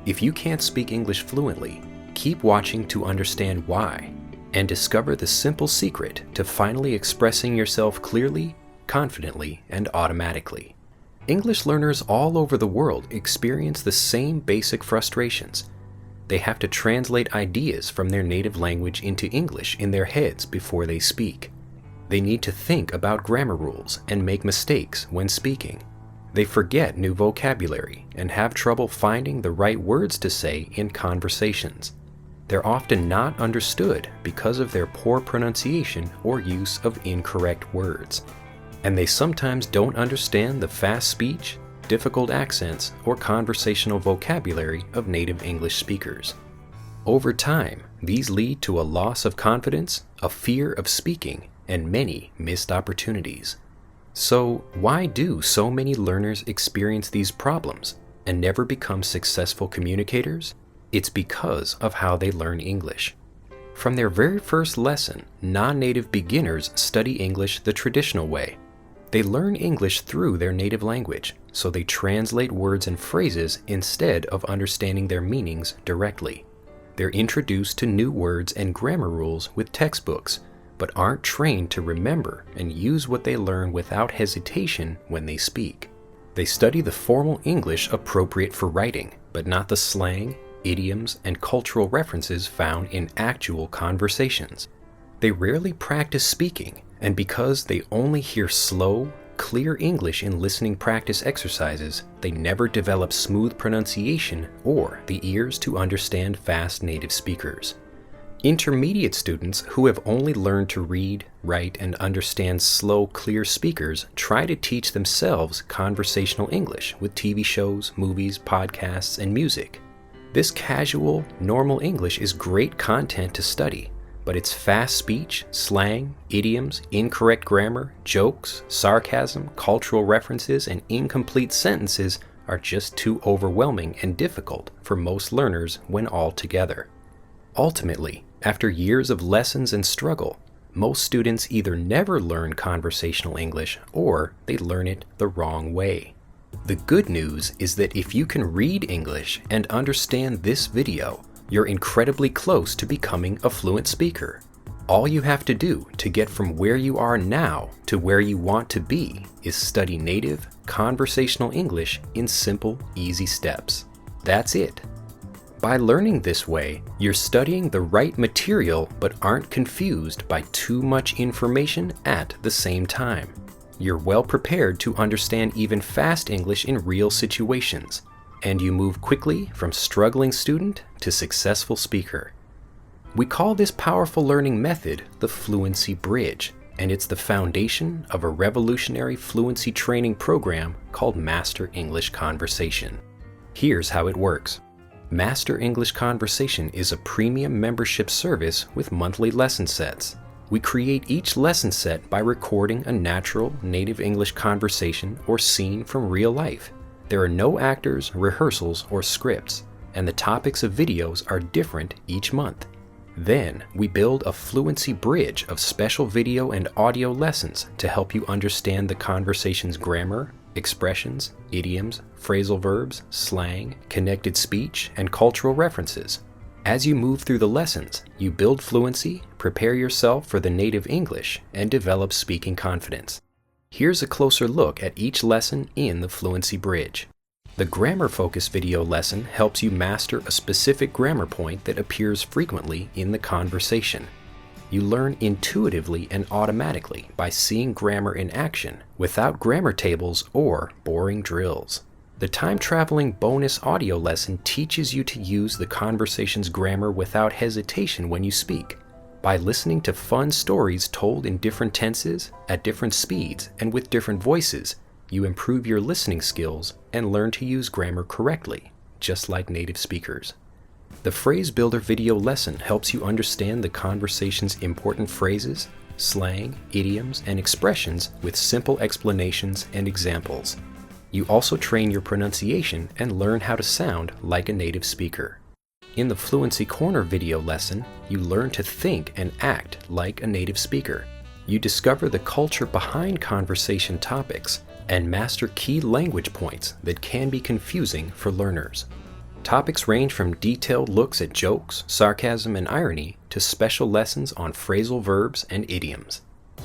If you can't speak English fluently, keep watching to understand why, and discover the simple secret to finally expressing yourself clearly, confidently, and automatically. English learners all over the world experience the same basic frustrations. They have to translate ideas from their native language into English in their heads before they speak. They need to think about grammar rules and make mistakes when speaking. They forget new vocabulary and have trouble finding the right words to say in conversations. They're often not understood because of their poor pronunciation or use of incorrect words. And they sometimes don't understand the fast speech, difficult accents, or conversational vocabulary of native English speakers. Over time, these lead to a loss of confidence, a fear of speaking, and many missed opportunities. So, why do so many learners experience these problems and never become successful communicators? It's because of how they learn English. From their very first lesson, non-native beginners study English the traditional way. They learn English through their native language, so they translate words and phrases instead of understanding their meanings directly. They're introduced to new words and grammar rules with textbooks, but aren't trained to remember and use what they learn without hesitation when they speak. They study the formal English appropriate for writing, but not the slang, idioms, and cultural references found in actual conversations. They rarely practice speaking, and because they only hear slow, clear English in listening practice exercises, they never develop smooth pronunciation or the ears to understand fast native speakers. Intermediate students who have only learned to read, write, and understand slow, clear speakers try to teach themselves conversational English with TV shows, movies, podcasts, and music. This casual, normal English is great content to study, but its fast speech, slang, idioms, incorrect grammar, jokes, sarcasm, cultural references, and incomplete sentences are just too overwhelming and difficult for most learners when all together. Ultimately, after years of lessons and struggle, most students either never learn conversational English or they learn it the wrong way. The good news is that if you can read English and understand this video, you're incredibly close to becoming a fluent speaker. All you have to do to get from where you are now to where you want to be is study native, conversational English in simple, easy steps. That's it. By learning this way, you're studying the right material but aren't confused by too much information at the same time. You're well prepared to understand even fast English in real situations, and you move quickly from struggling student to successful speaker. We call this powerful learning method the Fluency Bridge, and it's the foundation of a revolutionary fluency training program called Master English Conversation. Here's how it works. Master English Conversation is a premium membership service with monthly lesson sets. We create each lesson set by recording a natural native English conversation or scene from real life. There are no actors, rehearsals, or scripts, and the topics of videos are different each month. Then, we build a fluency bridge of special video and audio lessons to help you understand the conversation's grammar, expressions, idioms, phrasal verbs, slang, connected speech, and cultural references. As you move through the lessons, you build fluency, prepare yourself for the native English, and develop speaking confidence. Here's a closer look at each lesson in the Fluency Bridge. The grammar-focused video lesson helps you master a specific grammar point that appears frequently in the conversation. You learn intuitively and automatically by seeing grammar in action without grammar tables or boring drills. The time-traveling bonus audio lesson teaches you to use the conversation's grammar without hesitation when you speak. By listening to fun stories told in different tenses, at different speeds, and with different voices, you improve your listening skills and learn to use grammar correctly, just like native speakers. The Phrase Builder video lesson helps you understand the conversation's important phrases, slang, idioms, and expressions with simple explanations and examples. You also train your pronunciation and learn how to sound like a native speaker. In the Fluency Corner video lesson, you learn to think and act like a native speaker. You discover the culture behind conversation topics and master key language points that can be confusing for learners. Topics range from detailed looks at jokes, sarcasm, and irony to special lessons on phrasal verbs and idioms.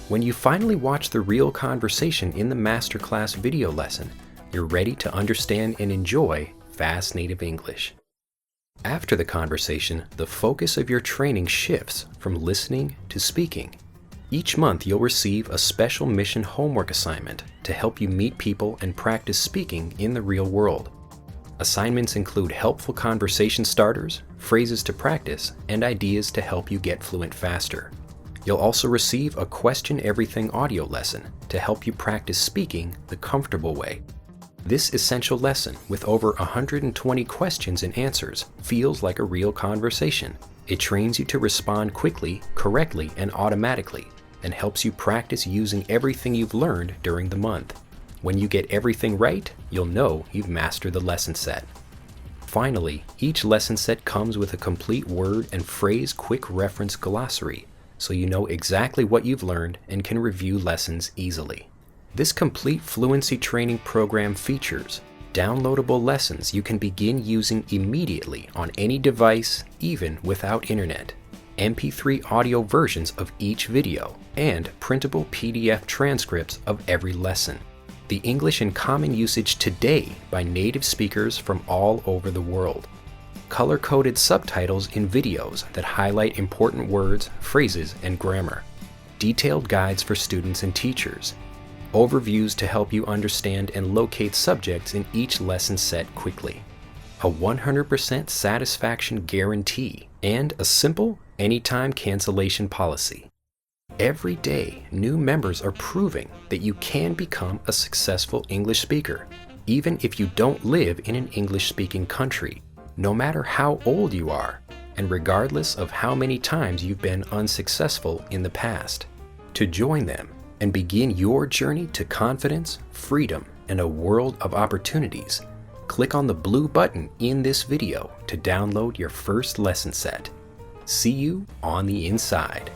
When you finally watch the real conversation in the masterclass video lesson, you're ready to understand and enjoy fast native English. After the conversation, the focus of your training shifts from listening to speaking. Each month, you'll receive a special mission homework assignment to help you meet people and practice speaking in the real world. Assignments include helpful conversation starters, phrases to practice, and ideas to help you get fluent faster. You'll also receive a Question Everything audio lesson to help you practice speaking the comfortable way. This essential lesson, with over 120 questions and answers, feels like a real conversation. It trains you to respond quickly, correctly, and automatically, and helps you practice using everything you've learned during the month. When you get everything right, you'll know you've mastered the lesson set. Finally, each lesson set comes with a complete word and phrase quick reference glossary, so you know exactly what you've learned and can review lessons easily. This complete fluency training program features downloadable lessons you can begin using immediately on any device, even without internet, MP3 audio versions of each video, and printable PDF transcripts of every lesson. The English in common usage today by native speakers from all over the world. Color-coded subtitles in videos that highlight important words, phrases, and grammar. Detailed guides for students and teachers. Overviews to help you understand and locate subjects in each lesson set quickly. A 100% satisfaction guarantee, and a simple, anytime cancellation policy. Every day, new members are proving that you can become a successful English speaker, even if you don't live in an English-speaking country, no matter how old you are, and regardless of how many times you've been unsuccessful in the past. To join them and begin your journey to confidence, freedom, and a world of opportunities, click on the blue button in this video to download your first lesson set. See you on the inside.